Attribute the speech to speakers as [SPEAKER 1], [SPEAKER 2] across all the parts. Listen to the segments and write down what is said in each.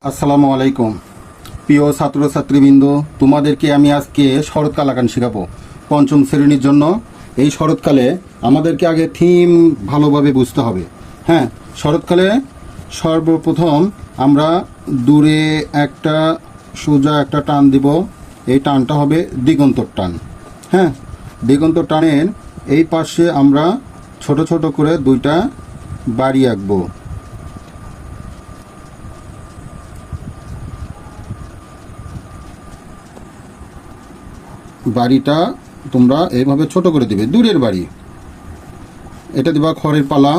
[SPEAKER 1] আসসালামু আলাইকুম প্রিয় ছাত্রছাত্রীবৃন্দ, তোমাদেরকে আমি আজকে শরৎকাল আঁকান শেখাবো পঞ্চম শ্রেণীর জন্য। এই শরৎকালে আমাদেরকে আগে থিম ভালোভাবে বুঝতে হবে। হ্যাঁ, শরৎকালে সর্বপ্রথম আমরা দূরে একটা সোজা একটা টান দিব। এই টানটা হবে দিগন্তর টান। হ্যাঁ, দিগন্তর টানের এই পাশে আমরা ছোট ছোট করে দুইটা বাড়ি আঁকবো। বাড়িটা তোমরা এইভাবে ছোট করে দিবে, দূরের বাড়ি। এটা দিবা খড়ের পালা,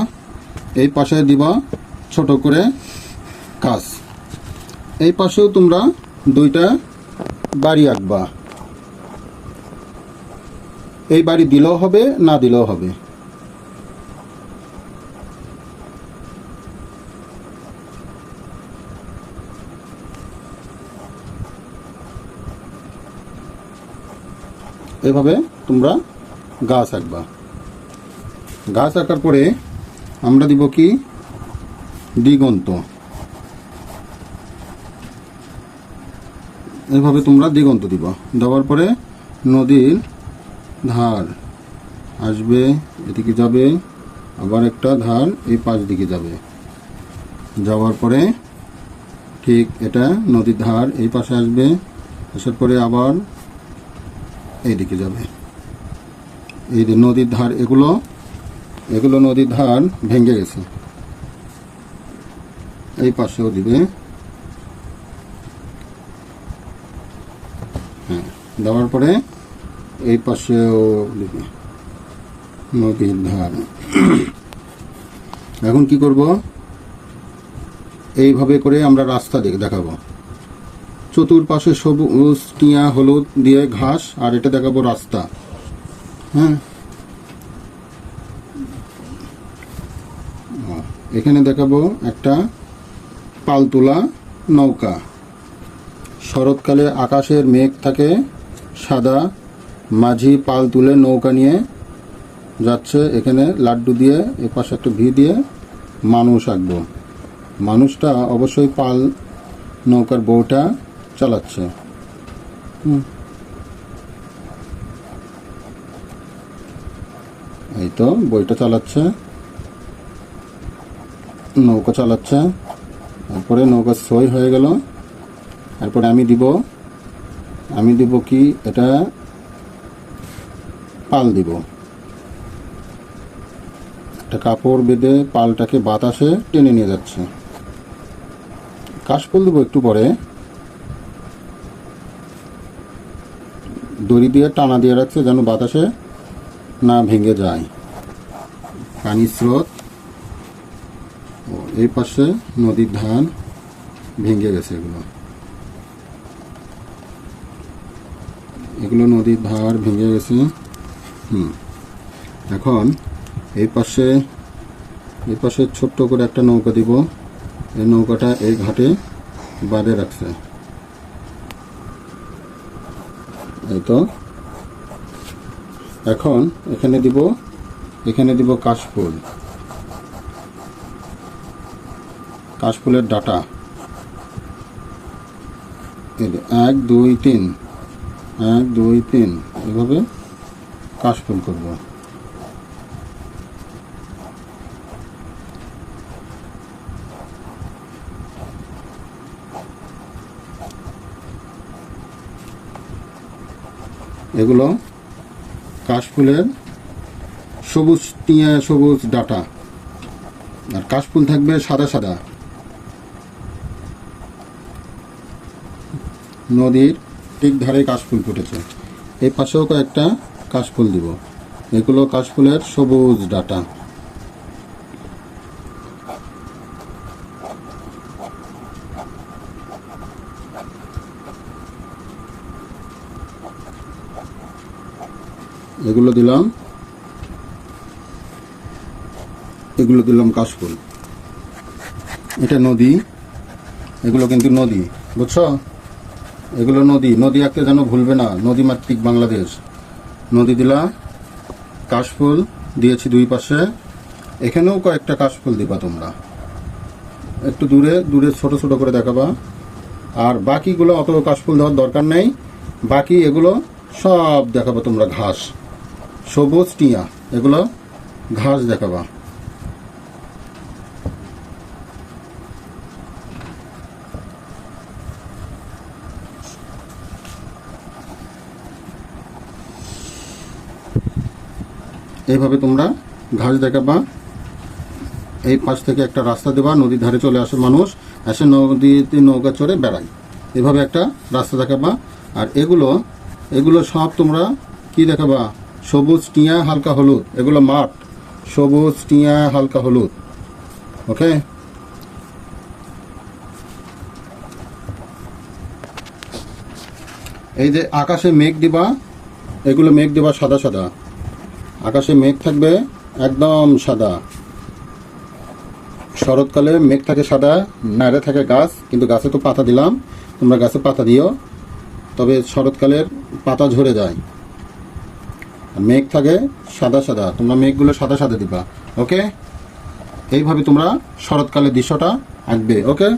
[SPEAKER 1] এই পাশে দিবা ছোট করে গাছ, এই পাশেও তোমরা দুইটা বাড়ি আঁকবা। এই বাড়ি দিলেও হবে, না দিলেও হবে। এভাবে তোমরা গাছ আঁকবা। গাছ আঁকার পরে আমরা দিব কি দিগন্ত। এভাবে তোমরা দিগন্ত দিব। দেওয়ার পরে নদীর ধার আসবে, এদিকে যাবে, আবার একটা ধার এই পাশ দিকে যাবে। যাওয়ার পরে ঠিক এটা নদীর ধার এই পাশে আসবে, আসার পরে আবার এইদিকে যাবে। এই যে নদীর ধার, এগুলো নদীর ধার ভেঙে গেছে, এই পাশেও দিবে। হ্যাঁ, দেওয়ার পরে এই পাশেও দিবে নদীর ধার। এখন কি করব, এইভাবে করে আমরা রাস্তা দেখাবো। চতুর্পাশে সবুজ টিয়া হলুদ দিয়ে ঘাস, আর এটা দেখাবো রাস্তা। হ্যাঁ, এখানে দেখাবো একটা পালতোলা নৌকা। শরৎকালে আকাশের মেঘ থাকে সাদা, মাঝি পাল তুলে নৌকা নিয়ে যাচ্ছে। এখানে লাড্ডু দিয়ে এ পাশে একটা ভি দিয়ে মানুষ আঁকবো। মানুষটা অবশ্যই পাল নৌকার বউটা চালাচ্ছে। এই তো বইটা চালাচ্ছে, নৌকা চালাচ্ছে। তারপরে নৌকা সই হয়ে গেল। তারপরে আমি দিব কি এটা পাল দিব। একটা কাপড় বেঁধে পালটাকে বাতাসে টেনে নিয়ে যাচ্ছে। কাশফুল দেবো একটু পরে, দড়ি দিয়ে টানা দিয়ে রাখছে যেন বাতাসে না ভেঙে যায়। পানির স্রোত, এই পাশে নদীর ধান ভেঙে গেছে। এগুলো নদীর ধার ভেঙে গেছে। এখন এই পাশে ছোট্ট করে একটা নৌকা দিব। এই নৌকাটা এই ঘাটে বাঁধে রাখছে। এই তো এখন এখানে দিব কাশফুলের ডাটা। 1 2 3 1 2 3 এভাবে কাশফুল করব। এগুলো কাশফুলের সবুজ টিয়া, সবুজ ডাটা, আর কাশফুল থাকবে সাদা সাদা। নদীর ঠিক ধারে কাশফুল ফুটেছে। এই পাশেও কয়েকটা কাশফুল দিব। এগুলো কাশফুলের সবুজ ডাটা। এগুলো দিলাম কাশফুল। এটা নদী, এগুলো কিন্তু নদী, বুঝছো? এগুলো নদী আঁকতে যেন ভুলবে না, নদী মাতৃক বাংলাদেশ। নদী দিলা, কাশফুল দিয়েছি দুই পাশে। এখানেও কয়েকটা কাশফুল দিবা তোমরা। একটু দূরে দূরে ছোট ছোট করে দেখাবা। আর বাকিগুলো অত কাশফুল দেওয়ার দরকার নেই, বাকি এগুলো সব দেখাবো তোমরা ঘাস, সবুজ টিয়া, এগুলো ঘাস দেখাবা। এইভাবে তোমরা ঘাস দেখাবা। এই পাশ থেকে একটা রাস্তা দেবা, নদীর ধারে চলে আসে মানুষ, এসে নদীতে নৌকা চড়ে বেড়ায়, এভাবে একটা রাস্তা দেখাবা। আর এগুলো এগুলো সব তোমরা কি দেখাবা, সবুজ টিয়া হালকা হলুদ, এগুলো মাঠ, সবুজ টিয়া হালকা হলুদ। ওকে, এই যে আকাশে মেঘ দিবা, এগুলো মেঘ দিবা সাদা সাদা, আকাশে মেঘ থাকবে একদম সাদা। শরৎকালে মেঘ থাকে সাদা, নাড়ে থাকে গাছ, কিন্তু গাছে তো পাতা দিলাম, তোমরা গাছে পাতা দিও, তবে শরৎকালের পাতা ঝরে যায়। মেঘ থাকে সাদা সাদা, তোমরা মেঘগুলো সাদা সাদা দিবা। ওকে, এইভাবে তোমরা শরৎকালের দৃশ্যটা আঁকবে। ওকে।